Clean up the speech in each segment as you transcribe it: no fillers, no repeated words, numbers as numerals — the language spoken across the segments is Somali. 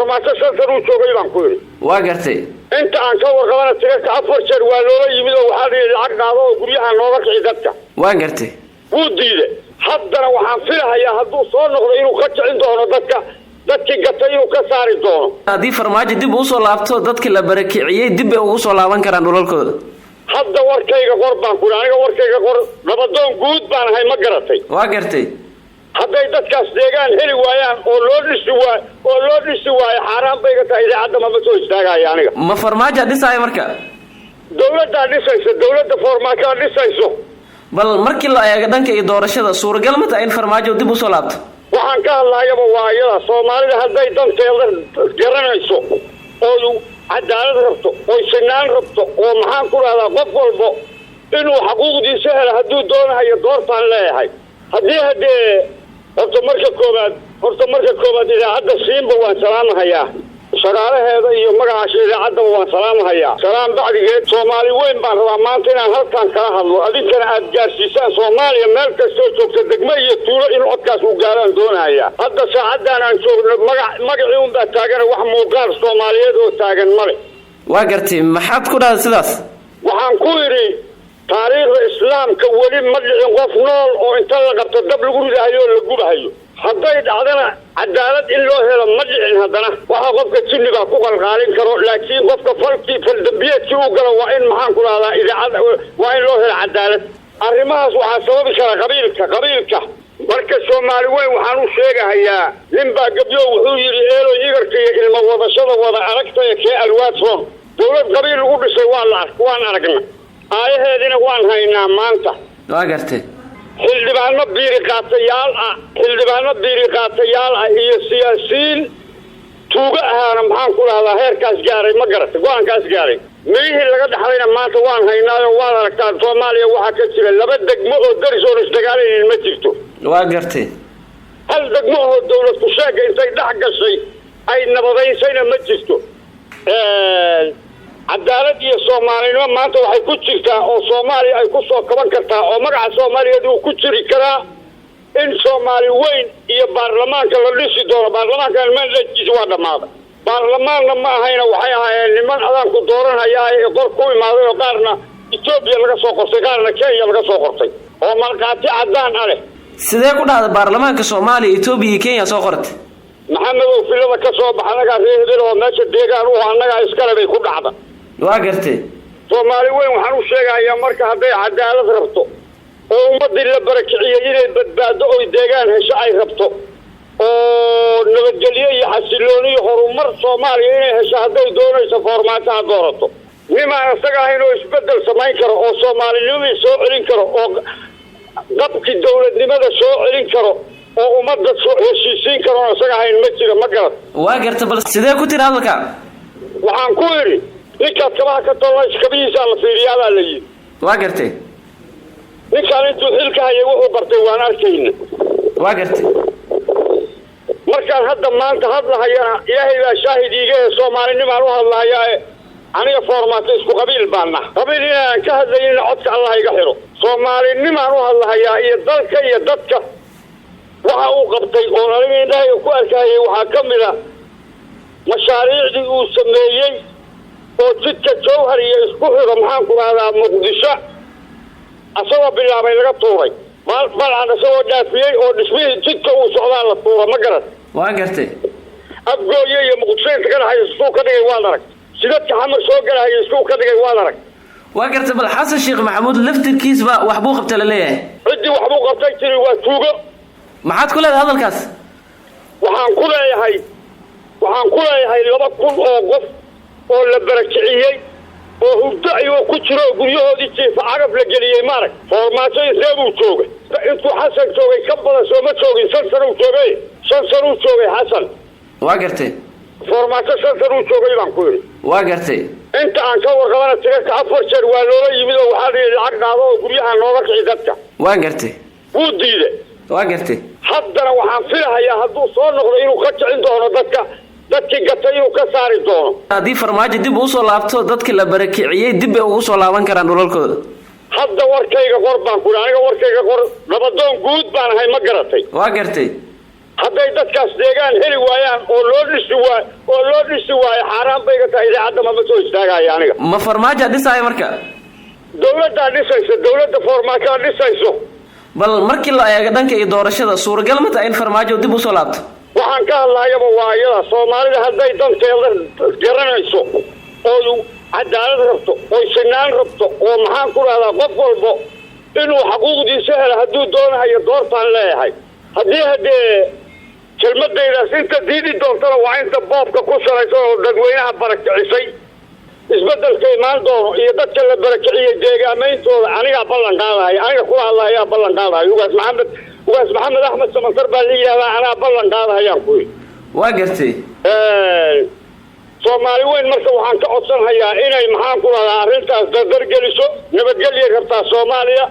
فورماتو سنتر وشوغي بان كوري واقرتي انت عن كور قوانا تريك عفر شر والولا يميدو وحالي العقد هذا وقريها نورك عيدتك واقرتي ودي له حدنا وحان فيها يا هدو صور نقضي إنو خدش عندهم dadki gatay oo ka saari doono hadii farmaajo dib u soo laabto dadkii la barakiciyay dib ay ugu soo laaban karaan dhulalkooda hadda warkayga qor baan ku aniga warkayga qor nabadoon guud baan ahay ma garatay waa gartay hadday dadkaas deegaan heli waayaan oo loo dhisi waayo xaraan bay ka tahay idaacadda ma soo istaagaya aniga ma farmaajo dhisay marka dawladda dhisayso dawladda farmaajo dhisayso bal markii la eego dhanka iyo doorashada suuragal ma tahay in farmaajo dib u soo laabto waxaan ka hadlaayaba waayada Soomaalida hadday danteeda garanayso oo cadaalad rabto oo sinaan rabto oo maxaan ku raadaa qof walba inuu xuquuqdiisa helo hadduu doonayo doortaan leeyahay hadee horta marka koobaad idaacadda Siinba waan salaamahayaa shaqaalaheeda iyo magaca idaacadda waan salaamahayaa salaam bacdigeed Soomaali weyn baan rabaa maanta inaan halkan kala hadlo adinkana aad gaarsiisaan Soomaaliya meel kasta oo joogta degmo iyo tuulo in codkaas u gaaraan doonaya hadda saacadan aan joogno magacii un baa taagan wax muuqaal Soomaaliyeed oo taagan male waa gartay maxaad ku dhahay sidaas waxaan ku yiri taariikhda islaamka wali ma dhicin qof nool oo inta la qabto dab lagu ridayo la gubahayo hadday dhacdana cadaalad in loo helo ma dhicin haddana waxa qofka jinniga ku qalqaalin karo laakiin qofka faldanbiyeedkii uu galo waa in maxaan ku raahdaa idaacadda waa in loo helo cadaalad arrimahaas waxaa sababi kara qabiilka marka Soomaali weyn waxaan u sheegahayaa nin baa gabyo wuxuu yiri eelo igarka iyo ilmo wadashada wada aragtay kee alwaadson dawlad qabiil ugu dhisay waan aragnaa aayaheedina waan haynaa maanta waa gartay xildhibaano biiri qaatayaal iyo siyaasiyiin tuuga ahaana maxaan ku lahdaa heerkaas gaaray ma garatay go'aankaas gaaray meeyihii laga dhaxlayna maanta waan haynaayo waan aragtaa Soomaaliya waxa ka jira laba degmo oo daris oo isdagaalayeen ma jirto waa gartay hal degmo oo dawlad ku sheegay intay dhax gashay ay nabadaysayna ma jirto cadaalad iyo Soomaalinimo maanta waxay ku jirtaa oo Soomaaliya ay ku soo kaban kartaa oo magaca Soomaaliyeed uu ku jiri karaa in Soomaali weyn iyo baarlamaanka la dhisi doono baarlamaanka mandatekiisa waa dhamaaday baarlamaanna ma ahayna waxay ahaayeen niman adaan ku dooranaya ee qor ku imaaday oo qaarna Itoobiya laga soo qortay qaarna Kenya laga soo qortay oo markaati cadaan ah leh sidee ku dhacday baarlamaanka Soomaaliya Itoobiya iyo Kenya soo qortay maxamed oo filada ka soo baxanaga reehdeen oo meesha deegaan u anaga iskala bay ku dhacday waa gartay Soomaali weyn waxaan u sheegayaa marka hadday cadaalad rabto oo ummadii la barakiciyay inay badbaado oo deegaan hesho ay rabto oo nabadgelyo iyo xasilooni iyo horumar Soomaaliya inay hesho hadday doonayso farmaajo doorato nima asaga inuu isbedel samayn karo oo Soomaalinimada soo celin karo oo qabki dawladnimada soo celin karo oo ummadda soo heshiisiin karo asaga ma jiro ma garad waa gartay bal sidee ku tiri hadalka waxaan ku yiri ninka kabaha ka tolay kabiisa la fiiriyaa la yiri waa gartay ninkaan intuu xilka hayay wuxuu bartay waan arkayna waa gartay markaan hadda maanta hadlahayana ilaahay baa shaahid iiga Soomaalinimo u hadlayaa aniga farmaajo isku qabiil baana qabiil inaan ka hadlayna codka Allah iga xiro Soomaalinimo u hadlayaa iyo dalka iyo dadka waxa uu qabtay oo aniga ilaahay ku arkayay waxa kamid ah mashaariicdii uu sameeyay oo jidka Jowhar iyo isku xiro maxaan ku raadaa Muqdisho asagoo bilaabay laga tuuray balcad asagoo dhaafiyay oo dhismihii jidka uu socdaa la tuura ma garan waa gartay abgooye iyo Muqdisho ka dhaxay isku ka dhigay waan arag sidadka xamar soo galay isku ka dhigay waan arag waa gartay bal Xasan Sheekh Maxamuud laftirkiis ba wax buu qabtay la leeyahay cidii wax buu qabtay tiri waa tuugo maxaad ku leedahay hadalkaas waxaan ku leeyahay 2,000 oo qof oo la barakiciyay oo hubta ayuu ku jiro guryahoodii jiifa carab la geliyay marag farmaajo isagoo joogay intuu Xasan joogay ka badan soo ma joogin 5 sano joogay Xasan waa gartay farmaajo 5 sano joogay baan ku yiri waa gartay inta aan ka warqabana tirka 4 jeer waa loola yimid oo waxa la lacag qaado oo guryaha nooga kicay dadka waa gartay wuu diiday waa gartay haddana waxaan filayaa hadduu soo noqdo inuu ka kicin doono dadkii gatay inuu ka saari doono hadii farmaajo dib u soo laabto dadkii la barakiciyay dib ay ugu soo laaban karaan dhulalkooda hadda warkayga qor baan ku aniga warkayga qor nabadoon guud baan ahay ma garatay waa gartay hadday dadkaas deegaan heli waayaan oo loo dhisi waayo xaaraan bay ka tahay idaacadda ma soo istaagaya aniga. ma farmaajo dhisay marka dawladda dhisayso, dawladda farmaajo dhisayso. bal markii la eego dhanka iyo doorashada suuragal ma tahay in farmaajo dib u soo laabto? waxaan ka hadlaayaba waa iyada Soomaalida hadday danteeda garanayso oo cadaalad rabto oo sinaan rabto oo maxaan ku raadaa qof walba inuu xaquuqdiisa helo hadduu doonayo doortaan leeyahay. haddii kelmadaydaas inta diidi doontana waa inta boobka ku salaysan oo dadweynaha barakicisay isbedelka imaan doono iyo dadka la barakiciyay deegaameyntooda aniga ballan qaadaya, aniga kula hadlayaa ballan qaadaya. ugaas maxamed axmed samatar baa la yidhahdaa anaa ballan qaadahayaan ku yidhi. waa gartay Soomaali weyn marka waxaan ka codsanayaa inay maxaan ku radaa arrintaas dardargeliso. nabadgelyay rabtaa Soomaaliya,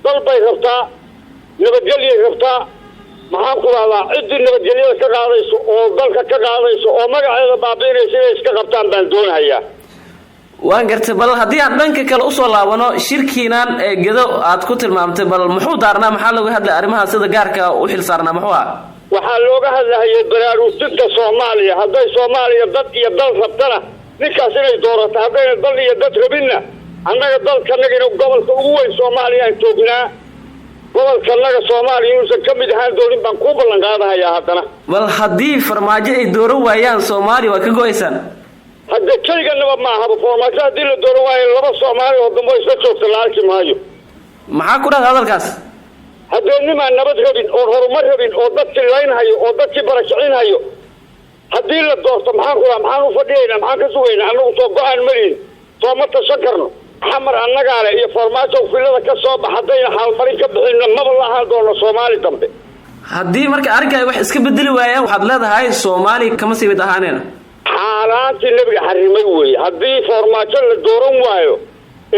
dal bay rabtaa, nabadgelyay rabtaa. maxaan ku radaa ciddii nabadgelyada ka qaadayso oo dalka ka qaadayso oo magaceeda baabiinaysa inay iska qabtaan baan doonayaa. waan gartay bal haddii aan dhanka kale usoo laabano shirkiinan ee gedo aad ku tilmaamtay bal muxuu daarnaa, maxaa looga hadlay arrimaha sida gaarka u xil saarnaa muxuu ah? waxaa looga hadlayay baraarujinta Soomaaliya. hadday Soomaaliya dad iyo dal rabtana ninkaas inay doorato, haddayna dal iyo dad rabinna annaga dalkanagina gobolka ugu weyn Soomaaliya aan joognaa. gobolkanaga Soomaaliya inuusan ka mid ahaan doonin baan ku ballan qaadahayaa. haddana bal haddii farmaajo ay dooran waayaan Soomaaliya waa ka go'aysan? hadda keliganaba maaha farmaajo haddii la dooran waayo laba Soomaali oo dambe isla joogta la arki maayo. maxaa ku dhahda hadalkaas? haddii nimaan nabad rabin oo horumar rabin oo dadkii laynhayo oo dadkii barakicinhayo haddii la doorto maxaan u fadhiyaynaa, maxaan ka sugaynaa? annagu soo go-aan malihin, sooma tashan karno. xamar annagaale iyo farmaajo filada ka soo bax haddayna xaalmarin ka bixinna maba la ahaan doono Soomaali dambe. haddii marka arrinka ay wax iska bedeli waayaan waxaad leedahay Soomaali kama sii mid ahaaneen? xaalaantii nabiga xarimay weeye. haddii farmaajo la dooran waayo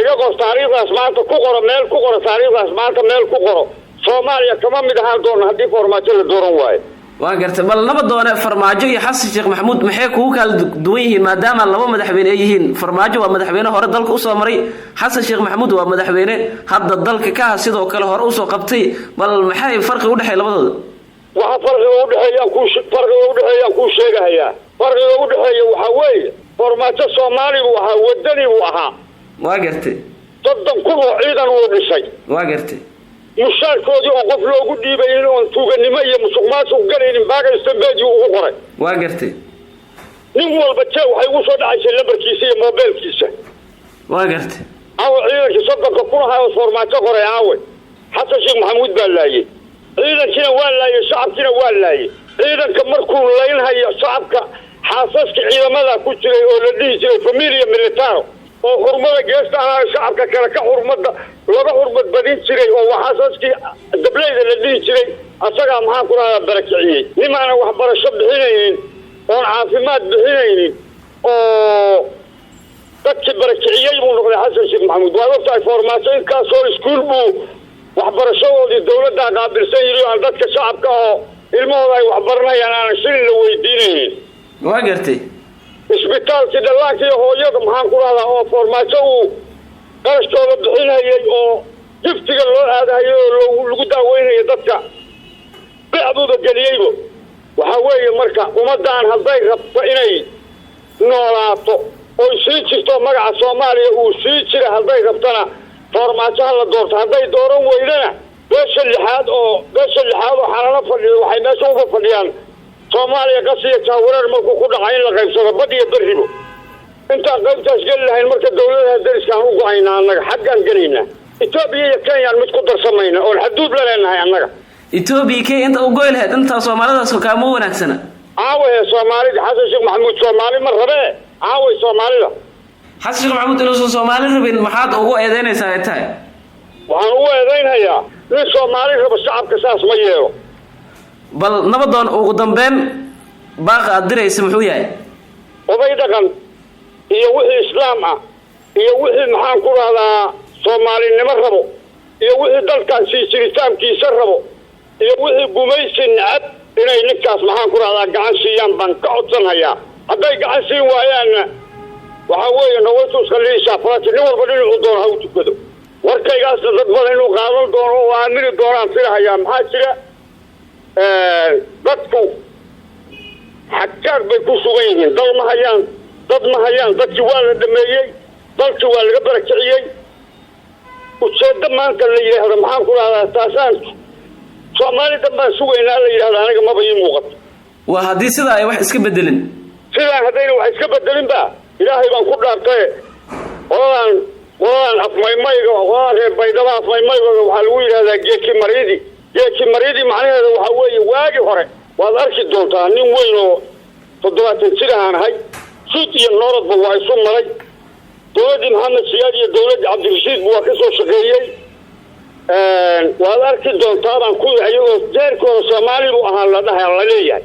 iga qor taariikhdaas maanta ku qoro, meel ku qoro, taariikhdaas maanta meel ku qoro. Soomaaliya kama mid ahaan doono haddii farmaajo la dooran waayo. waa gartay bal laba doone farmaajo iyo xasan sheekh maxamuud maxay kugu kala duwan yihiin maadaama laba madaxweyne ay yihiin? farmaajo waa madaxweyne hore dalka usoo maray, xasan sheekh maxamuud waa madaxweyne hadda dalka ka ah sidoo kale hore usoo qabtay. bal maxay farqi u dhexeeya labadooda? waxa farqiga u dhexeeya kuu sheegahayaa. farqiga u dhexeeya waxaa weeye farmaajo Soomaaligu waxaa wadani uu ahaa. waa gartay 30 kun oo ciidan uu dhisay. waa gartay mushaarkoodii oo qof loogu dhiibay inuu tuuganimo iyo musuqmaasuq galaynin baagaystanbeedii ugu qoray. waa gartay nin walba waxay ugu soo dhacaysay lambarkiisa iyo moobeelkiisa. waa gartay awo ciidankii 30 kun oo farmaajo qoray aawe xasan sheekh maxamuud baa laayay. ciidankiina waa laayay, shacabkiina waa laayay. ciidanka markuu laynhayo shacabka xaasaska ciidamada ku jiray oo la dhihi jiray familia militaro oo xurmada geesta ah shacabka kale ka xurmada laga xurmad badin jiray oo waxaasaskii dableyda la dhihi jiray asagaa maxaan ku radaa barakiciyey. nimaana waxbarasho bixinaynin oon caafimaad bixinaynin oo dadkii barakiciyey buu noqday xasan sheekh maxamuud. waad ogtahay farmaajo inkaasoo iskuul buu waxbarashadoodii dawladdaa qaabilsan yiri aan dadka shacabka oo ilmahooda ay waxbaranayaan aanan shilin la weydiinaynin. waa gartay isbitaalkii dhallaanka iyo hooyada maxaan ku rahdaa oo farmaajo uu qarashkooda bixinayay oo jiftiga loo aadahayo oo lagu daaweynaya dadka bacduuba geliyeybo. waxaa weeye marka ummaddan hadday rabto inay noolaato oo sii jirto magaca Soomaaliya uu sii jira hadday rabtana farmaajo la doorto. hadday dooran weydana beesha lixaad oo xalala fadhiyo waxay meesha uga fadhiyaan Soomaaliya qasiya jaawareer markuu ku dhacay in la qaybsado bad iyo baribo. intaan qaybtaas geli lahayn marka dawladaha deriskaan u go'aynaa annaga xaggaan gelaynaa. Itoobiya iyo Kenya mid ku darsamayna oo xuduud la leenahay annaga. Itoobiya Kenya inta u go'ay lahayd inta Soomaalidaas ka ma wanaagsana. aawe Soomaalida xasan sheekh maxamuud Soomaali ma rabe aawe Soomaalida. xasan sheekh maxamuud inuu Soomaali rabin maxaad ugu eedeynaysaa ay tahay? waxaan ugu eedeynayaa in Soomaali raba shacabka saas ma yeelo. bal nabadoon ugu dambeyn baaqa adiraysa muxuu yahay? oday dhaqan iyo wixii islaam ah iyo wixii maxaan ku radaa Soomaalinimo rabo iyo wixii dalkan sii jiritaankiisa rabo iyo wixii gumaysi nacab inay ninkaas maxaan ku radaa gacan siiyaan baan ka codsanayaa. hadday gacan siin waayaanna waxaa weeye nawaytu iska liishaa farati nin walba dhinacuu doono ha u tukado. warkaygaasna dad badan inuu qaadan doono oo aamini doonaan filahayaa. maxaa jira dadku xaggaag bay ku sugan yihiin dad ma hayaan dadkii waa la dhameeyey dalkii waa laga barakiciyey ujeeddo maanta la yidhaahdo maxaan ku dhahdaa taasaan soomaali dan baan sugaynaa la yidhahda aniga maba ii muuqato waa haddii sidaa ay wax iska bedelin sidaan haddayna wax iska bedelin ba ilaahay baan ku dhaartaye qoladan afmaymayga qoladan reer baydhaba afmaymaygooda waxaa lagu yidhahdaa geeki mariidi macnaheeda waxaa weeye waagi hore waad arki doontaa nin weyn oo 70 jir aan ahay sud iyo nooradba waa isu maray dowladdii maxamed siyaad iyo dowladdii cabdirashiid waa ka soo shaqeeyey waad arki doontaa baan ku iyagoo jeerkooda soomaali buu ahaan la leeyahay